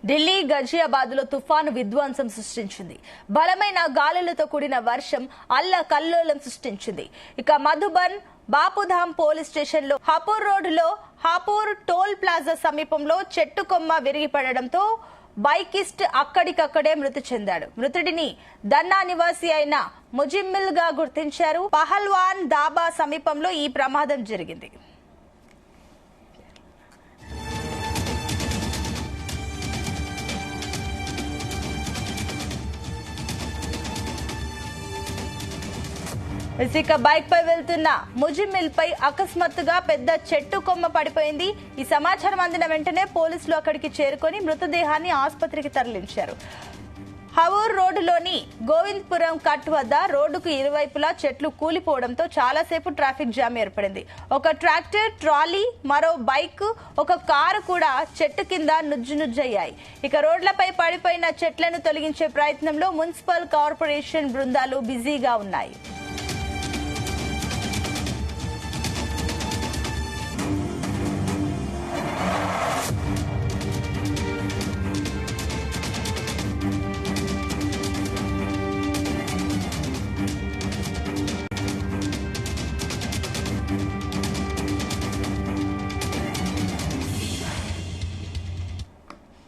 ఢిల్లీ గజియాబాద్ లో తుఫాను విధ్వంసం సృష్టించింది. బలమైన గాలులతో కూడిన వర్షం అల్లకల్లోలం సృష్టించింది. ఇక మధుబన్ బాపుధామ్ పోలీస్ స్టేషన్ లో హాపూర్ రోడ్డులో హాపూర్ టోల్ ప్లాజా సమీపంలో చెట్టు కొమ్మ విరిగిపడడంతో బైకిస్ట్ అక్కడికక్కడే మృతి చెందాడు. మృతుడిని దన్నా నివాసి అయిన ముజిమ్మిల్ గా గుర్తించారు. పహల్వాన్ దాబా సమీపంలో ఈ ప్రమాదం జరిగింది. ఇక బైక్ పై వెళ్తున్న ముజిమ్మిల్ పై అకస్మాత్తుగా పెద్ద చెట్టు కొమ్మ పడిపోయింది. ఈ సమాచారం అందిన వెంటనే పోలీసులు అక్కడికి చేరుకొని మృతదేహాన్ని ఆసుపత్రికి తరలించారు. హవూర్ రోడ్డులోని గోవింద్పురం కట్ వద్ద రోడ్డుకు ఇరువైపులా చెట్లు కూలిపోవడంతో చాలాసేపు ట్రాఫిక్ జామ్ ఏర్పడింది. ఒక ట్రాక్టర్, ట్రాలీ, మరో బైక్, ఒక కారు కూడా చెట్టు కింద నుజ్జునుజ్జయ్యాయి. ఇక రోడ్లపై పడిపోయిన చెట్లను తొలగించే ప్రయత్నంలో మున్సిపల్ కార్పొరేషన్ బృందాలు బిజీగా ఉన్నాయి.